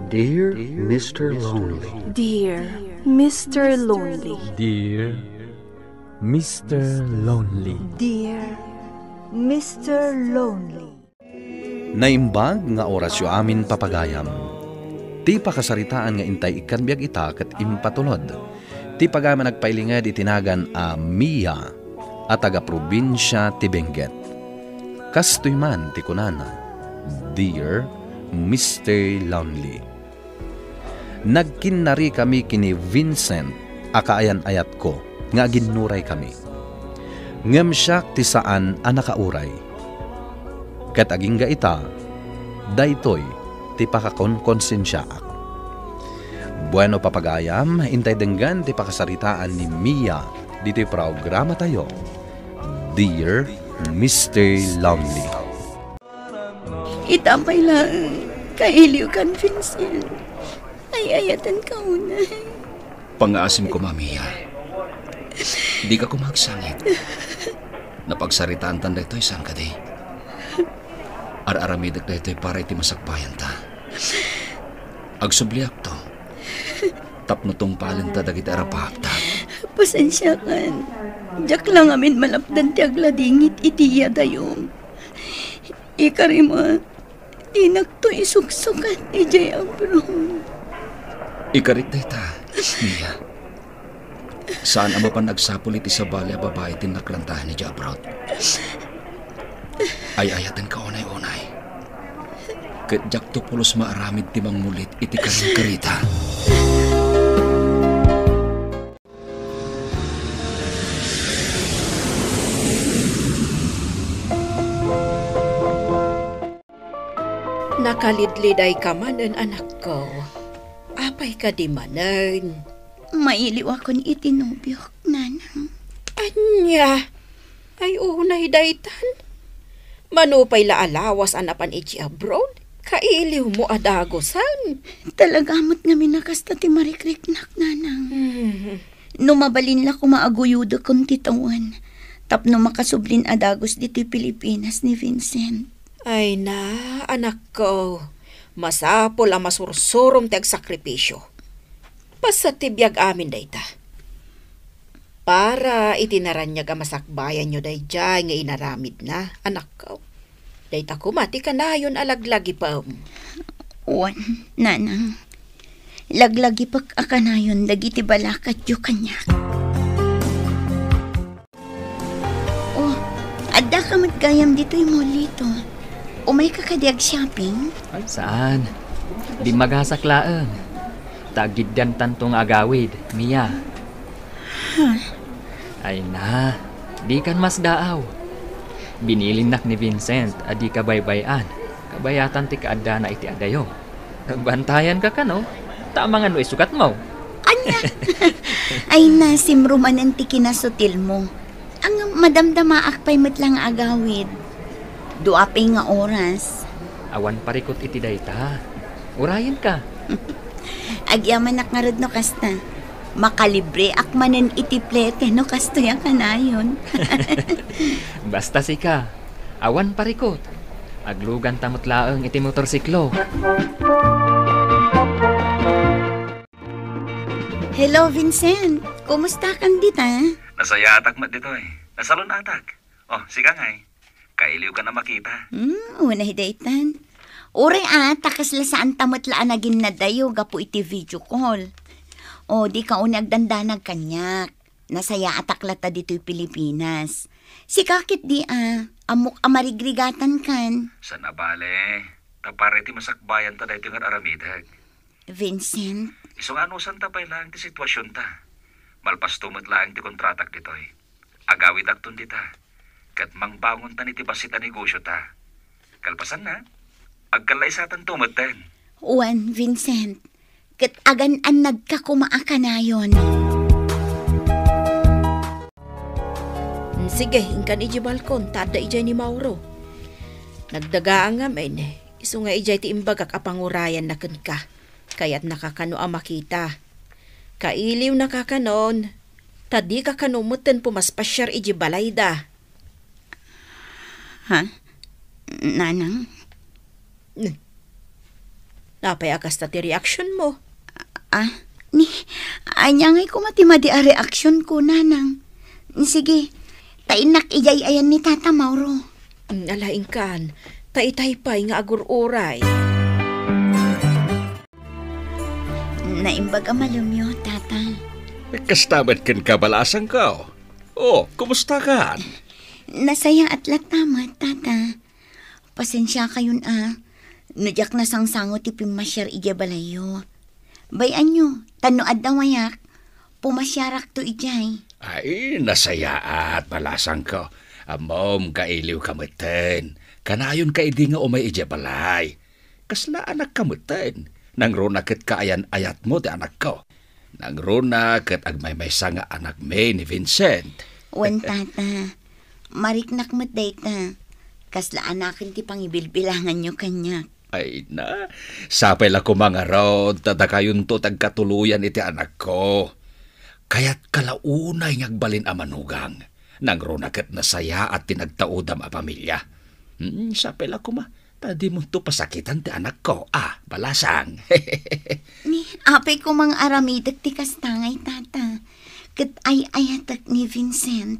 Dear Mr. Lonely. Dear Mr. Lonely. Dear Mr. Lonely. Dear Mr. Lonely. Naimbag nga oras yu amin papagayam. Ti pakasaritaan nga intay ikan biag ita ket impatulod. Ti pagayam nagpailingad itinagan a Mia at taga-probinsya ti Benguet. Kastoy man ti kunana, Dear Mr. Lonely. Nagkinari kami kini Vincent, akaayan-ayat ko, nga ginuray kami. Ngem siya ti saan a nakauray. Ket aging ga ita, daytoy ti pakakonsensyaak. Bueno papagayam, intay denggan ti pakasaritaan ni Mia dito'y programa tayo. Dear Mr. Lonely. Itapay lang, kailiw kan, Vincent. Ay, ayatan ka una. Pangaasim ko, Mamiya. Di ka kumagsangit. Napagsaritaan tanda ito'y saan ka di. Ar-aramidak na ito'y para iti masakbayan ta. Agsubliak to. Tapno tong palin ta dagiti arapahapta. Pasensya kan. Diyak lang amin malapdan ti agladingit itiya dayong. Ikarima, dinak to isuksukan ijay abron. Ikarit na ita, Mia. Saan ang mapan nagsapulit sa bali a babae tinaklantahan ni Jabrod? Ay ayatan ka onay-onay. Ket jak to pulos maaramid timang mulit iti karita. Nakalidliday ka manen, anak ko. Apay ka di manen. Mailiw ako ni itinubyok, nanang. Anya, ay unay daytan. Manupay la alawas anapan iti abroad. Kailiw mo adagosan. Talagamot nga minakasta ti marikriknak, nanang. Numabalin la kumaaguyudo kong titawan. Tapno makasublin adagos dito Pilipinas ni Vincent. Ay na, anak ko. Masapol ang masursurom ti agsakripisyo. Basta tibiyag amin dayta. Para itinaranyag ang masakbayan nyo dayjay nga inaramid na, anak ko. Dayta kumati ka na yun alaglagi pa. Wan, nanang. Laglagi pak akanayon dagiti balakat yu kanyak. Oh, adda ka matgayam dito'y molito. Umay ka kadiag shopping? Saan? Di magasaklaan. Tagidyan tantong agawid, Mia. Huh? Ay na, di kan mas daaw. Binilinak ni Vincent, adi ka baybayan. Kabayatan ti kaadda na iti adayo. Bantayan ka no? Tama nga no isukat mo. Anya? Ay na, simruman ang ti kinasutil mo. Ang madamdamaak pa'y matlang agawid. Duapay nga oras. Awan parikot iti dayta. Urayan ka. Agyaman nakngarod no kasta. Makalibre akmanen iti plete no kasto yung kanayon. Basta sika. Awan parikot. Aglugan tamot laeng iti motorsiklo. Hello, Vincent. Kumusta kang dita? Nasaya atak mat dito eh. Nasalon atak. Oh, sika nga eh. Kailiw ka na makita. Unay daytan. Uri takas la saan tamot laan naging nadayo gapu iti video call. O di ka unag dandanag kanyak. Nasaya ataklata dito'y Pilipinas. Si kakit di amok amarigrigatan kan. Sana bale. Tapare ti masakbayan ta dahito nga aramidag. Vincent. Isong anusan ta pa lang ti sitwasyon ta. Malpas tumot lang ti kontratak dito'y. Agawid akton dita. Kat mangbangon ta ni ti basit a negosyo ta. Kalpasan na. Agkalaisatan tumot ten. Juan, Vincent. Kat agan-an nagkakumaaka na yon. Sige, ingkan iji balkon, tada ijay ni Mauro. Nagdagaan nga men, iso nga ijay ti imbagak apangurayan na ka. Kaya't nakakano ang makita. Kailiw nakakanon, tadi kakanumutan pumaspasyar iji balayda. Ha? Nanang? Napay akas ta ti reaction mo. Anyangay ko matimadi a reaksyon ko, nanang. Sige, tainak ijay ayan ni Tata Mauro. Alaing kan, taitay-pay nga agur-uray. Naimbag ang malumyo, Tata. Kastamat kan kabalasang ka. Oh, kumusta ka? Nasaya at latamat, Tata. Pasensya kayon Nujak na sangsango ti pimasyar ija balayo. Bayan nyo, tanuad na wayak. Pumasyarak to ijay. Ay, nasaya at balasang ka. Amom, kailiw kamutin. Kanayon ka idi nga umay ija balay. Kasla anak kamutin. Nang runa ket kaayan ayat mo ti anak ko. Nang runa ket agmay-may nga anak me ni Vincent. Wan, Tata. Mariknak mo't dayta. Kasla anakin ti pangibilbilangan nyo kanyak. Ay na, sapay la ko mga rod, tadakayon to tagkatuluyan iti anak ko. Kaya't kalaunay ngagbalin a manugang, nang ronaket na saya at tinagtaudam a pamilya. Sapay la ko tadi mo to pasakitan ti anak ko, balasang. Ni, apay ko mga aramidak ti kastangay, Tata. Kat ay-ayatak ni Vincent.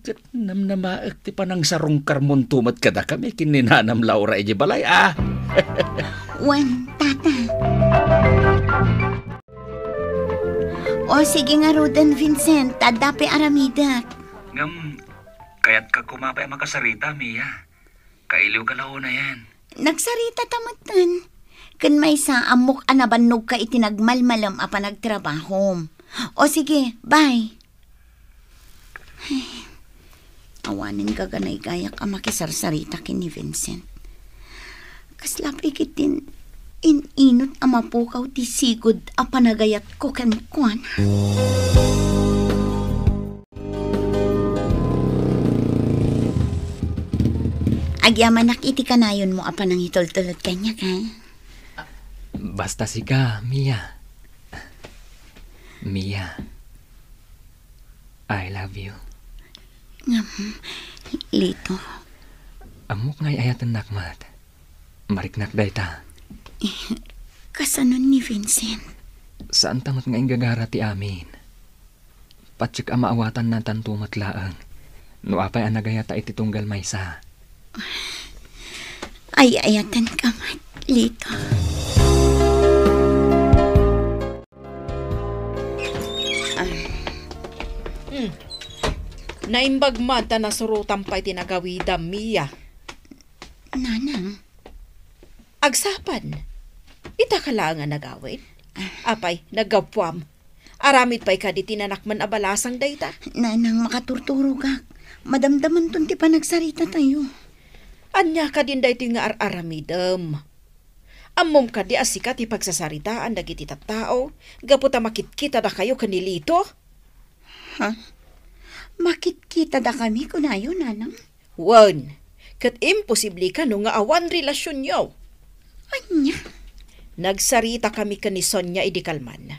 Kat namnamaak ti panang sarong karmon tumat kada kami kininanam Laura iji balay, Wan, Tata. O sige nga rodan, Vincent. Tadapi aramidak. Kaya't ka kumapay makasarita, Mia. Kailiw ka lao na yan. Nagsarita tamatan. Kan may sa amok anabanog ka itinagmalmalam a panagtrabaho. O sige, bye. Awanin ka ganay gayak ang makisarsarita kini Vincent. Kaslapay kitin, inot ang mapukaw ti sigod ang panagayat ko kankwan. Agyaman nakiti kanayon mo apa nang hitol-tulot kanya ka. Basta sika, Mia. Mia, I love you. Lito. Amok ngay ayatan nakmat. Mariknak dayta. Kasanon ni Vincent? Saan tamat nga gagara ti amin? Patsik ang maawatan na tantumat laang. No apay ang nagayata iti tunggal maysa. Ay ayatan ka mat, Lito. Naimbag mata na surutan pa'y tinagawida, Mia. Nanang? Agsapan. Ita ka lang nga nagawin. Apay, nagapwam. Aramid pa'y ka di tinanakman abalasang dayta. Nanang, makaturturo ka. Madamdaman ton ti panagsarita tayo. Anya ka din dayto nga aramidem. Amom ka di asika ti pagsasaritaan dagiti tattao. Gaputa makitkita da kayo kanilito. Ha? Makit-kita da kami kunayo, nanang? Wan, kat imposible ka no nga awan relasyon yaw. Anya? Nagsarita kami ka ni Sonia idikalman.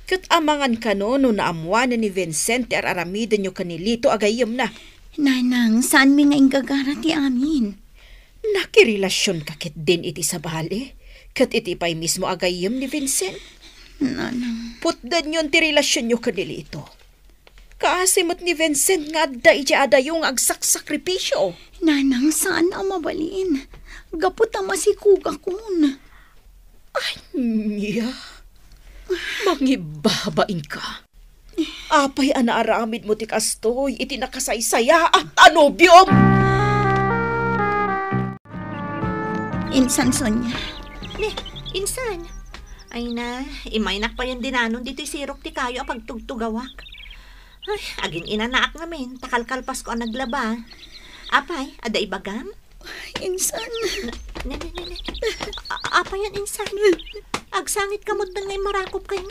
Kat amangan ka no naamuan ni Vincent ar aramiden nyo kanilito agayom na. Nanang, saan mi nga ingagara ti amin? Nakirelasyon ka kit din iti sa bali. Kat iti pa'y mismo agayom ni Vincent. Nanang. Putdan yun ti relasyon nyo kanilito. Kaasimot ni Vincent nga adda iti yung agsak-sakripisyo. Nanang, saan ang mabalin? Gaputa masikuga kun. Ay, niya. Mangibabain ka. Apay anaaramid mo ti kastoy, iti nakasaysaya at anobyom. Insan, Sonia. Insan. Ay na, imaynak pa yan dinanon dito sirok ti kayo apag tugtugawak. Ay, agin inanaak namin. Takalkalpas ko ang naglaba. Apay, ada ibagam? Insan. Apa yan, insan? Agsangit ka mo ngay marakop kayo.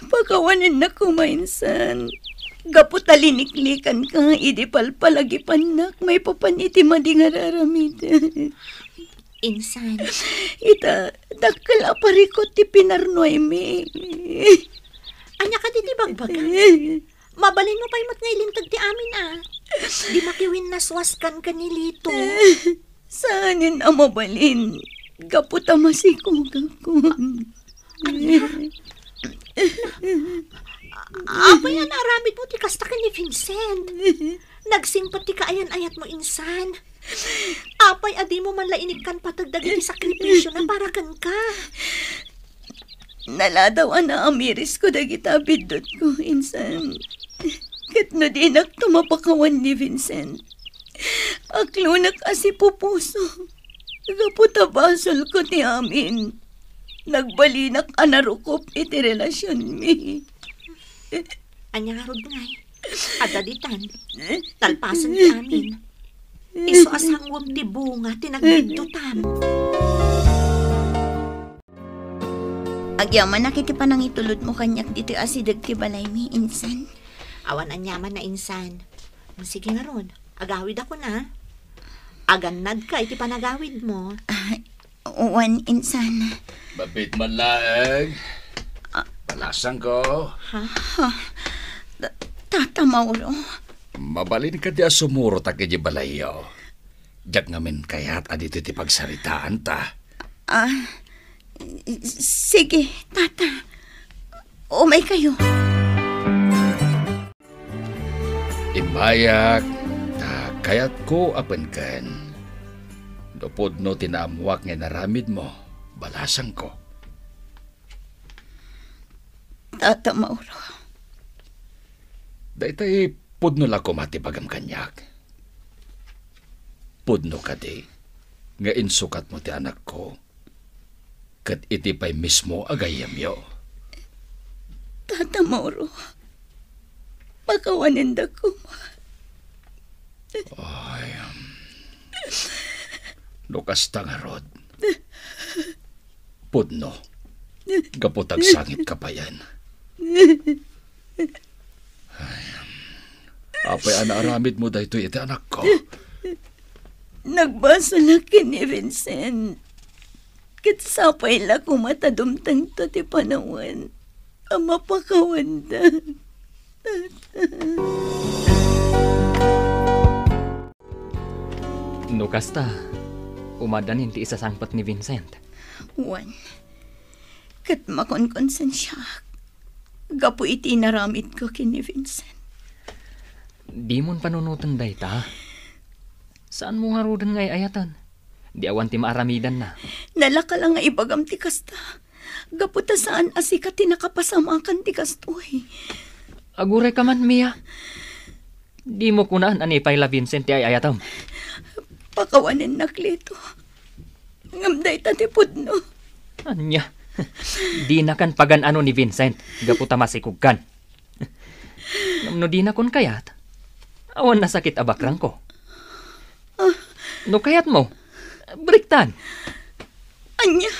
Pagawanin na ko, mainsan. Gapot taliniklikan ka, idipal palagi panak. May papaniti madingar aramid. Insan. Ita, dakal aparikot ti pinarnoy mi. Anya ka di bagbaga? Mabalin mo pa'y matngilintag ti amin Di makiwin naswaskan ka ni Lito. Saanin ang mabalin? Gaputa masikog ako. Apay ang naramid mo ti kasta ka ni Vincent. Nagsimpati ka ayan-ayat mo insan. Apay adi mo man lainikan patagdagi ti sakripisyo na para kan ka. Naladawan na amiris ko dagita bidot ko, insan. Kat no di nagtumapakawan ni Vincent. Aklunak asi pupuso. Gaputa basol ko ti amin. Nagbalinak anarukop iti relasyon mi. Anya nga rod ngay. Adaditan. Talpasan ti amin. Iso asangwam ti bunga tinagbidutan. Agyaman na kiti pa nang itulod mo kanyak dito asidag ti balay mi, insan. Awan anyaman na insan. Sige nga ron. Agawid ako na. Aganad ka iti panagawid mo. Uwan, insan. Babit malaag. Balasan ko. Tata Mauro. Mabalin ka di sumuro ta kaya balayo. Diyak ngamin kayat adito ti pagsaritaan ta. Sige, tata. Umay kayo. Imayak, kayat ko apen kan. Dupod no tinamuak nga naramid mo, balasan ko. Tata Mauro. Daytay pudno la ko matibagam kanyak. Pudno ka di, nga insukat mo ti anak ko. Kat iti pa'y mismo agayam yo. Tata Mauro. Pakawanin da ko. Ay, lukas tangarod. Pudno. Gaputag sangit ka pa yan. Ay, apay anaaramid mo dahito iti anak ko. Nagbasa na kini Vincent. Kitsapay la kumatadumtang to ti panawan. Ang mapakawanda. No kasta, umadanin ti isasangpat ni Vincent. Juan, kat makonkonsan siya. Gapo iti naramid ko kini Vincent. Di mon panunutan day ta. Saan mo nga rudan ngay ayatan? Di awan ti maaramidan na. Nalaka lang nga ibagam ti kasta. Gaputa saan asika ti nakapasamakan ti kastoy. Aguray ka man, Mia. Di mo kunaan anipay la Vincent ti ayatam. Pakawanin na Klito. Ngamday tati pudno. Anya, di na kan pagan ano ni Vincent. Gaputa masikugkan. No di na kun kayat. Awan na sakit abakrang ko. No kayat mo. Briktan. Anya,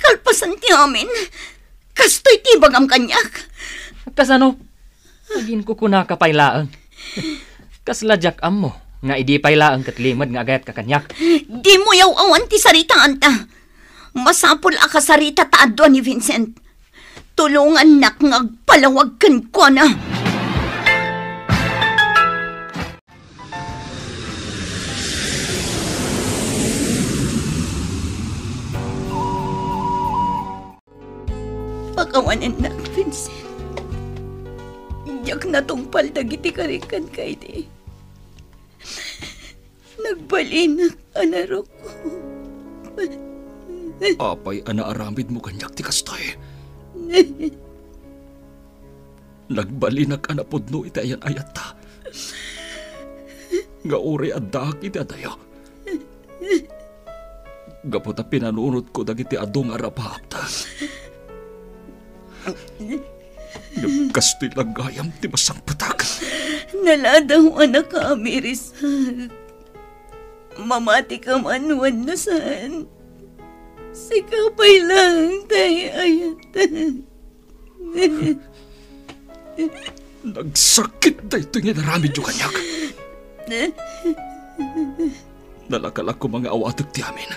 kalpasan ti amin. Kastoy ti bagam kanyak. Kasano? Agin ko kuna kapaylaang. Kasladyak am mo. Nga idi paylaang katlimad nga agayat kakanyak. Di mo yaw awan ti sarita anta. Masapul aka sarita taadwa ni Vincent. Tulungan nak ngagpalawag kan ko na. Pakawanin na, Vincent. Diyak natungpal dagiti karikan kay di. Nagbalinak anarok ko. Apay anaaramid mo kanyak ti kastoy. Nagbalinak anapudno iti ayan ayat ta. Nga uri adak iti adayo. Gaputa pinanunod ko dagiti adong arapahap ta. Nagkastoy lagayam ti masang patak. Naladaw anak ka, Amirisag. Mamati ka manuan na saan. Sikapay lang tayo ayat. Nagsakit na ito nga naramid yung kanyak. Nalakalak ko mga awatag ti amin.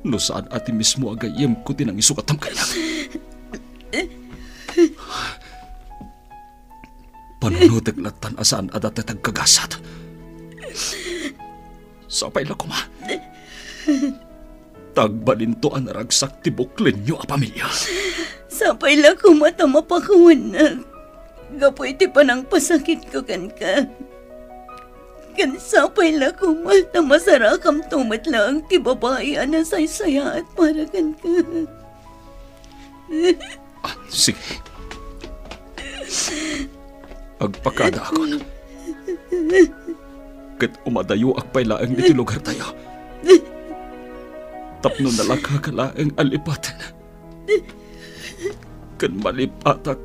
No saan ati mismo agayem ko tinang isukatam kanyak. Panunutag latan asaan adatatag kagasat. Sapay la ko, ma. Tagbalinto ang naragsak tibuklen nyo a pamilya. Sapay la ko mata mapakawan na. Gapo iti panang pasakit ko kan ka. Kan sapay la ko mata masarakam tumat lang ti babae na saysaya at para kan ka. Sige. Agpakada ako. Kat umadayo akpay laang iti lugar tayo. Tapno na lang kakalaang alipatan. Kan malipatak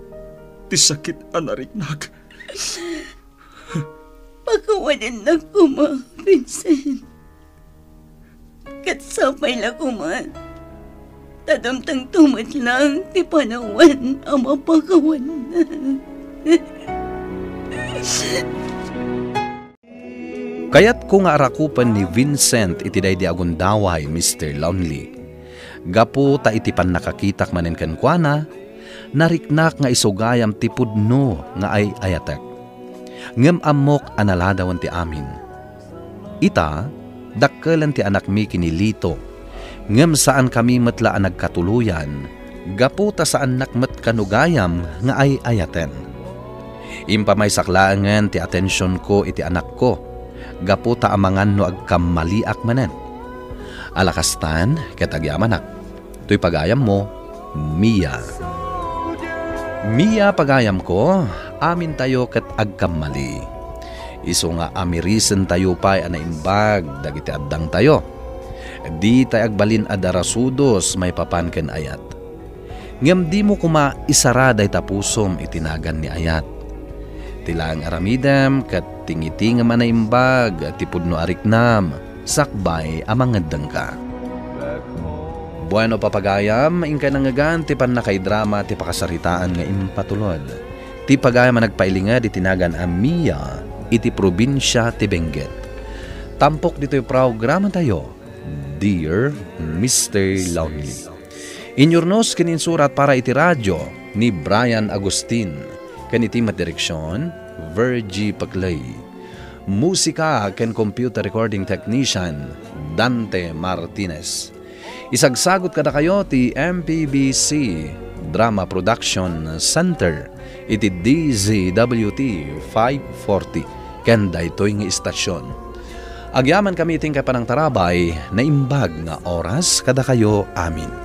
ti sakit anariknag. Pakawanan na ko, ma, Vincent. Kat sapay la ko, ma. Tadamtang tumat lang ti panawan ang mapakawan na. Kaya't kung arakupan ni Vincent iti day di agundaway, Mr. Lonely. Gapo ta iti pan nakakitak manen kenkwana, nariknak nga isugayam ti pudno nga ay ayatek. Ngem amok analadawan ti amin. Ita, dakkelan ti anak mi kinilito. Ngem saan kami metla ang nagkatuluyan, gapo ta saan nakmet kanugayam nga ay ayaten. Impamay saklaangan ti atensyon ko iti anak ko, gapo ta amangan no agkamaliak manen. Alakastan, ket agyamanak. To'y pagayam mo, Mia. Mia pagayam ko, amin tayo ket agkamali. Iso nga amirisen tayo pa'y anaimbag, dagiti addang tayo. Di tayo agbalin adarasudos may papanken ayat. Ngem di mo kuma isaraday tapusom itinagan ni ayat. Tilang aramidem kat tingitingam anaimbag at tipudno ariknam, sakbay amangaddang ka. Bueno papagayam, ingka nangagan ti pan nakaidrama ti pakasaritaan nga impatulod. Ti pagayam nagpailingad itinagan a Mia iti probinsya ti Benguet. Tampok dito'y programa tayo, Dear Mr. Lonely. Inyornos kininsurat para iti radyo ni Brian Agustin. Kaniti madireksyon, Virgie Paclay. Musika ken computer recording technician, Dante Martinez. Isagsagot kada kayo ti MPBC Drama Production Center iti DZWT 540 ken daytoy nga istasyon. Agyaman kami iting kapanang tarabay na imbag nga oras kada kayo amin.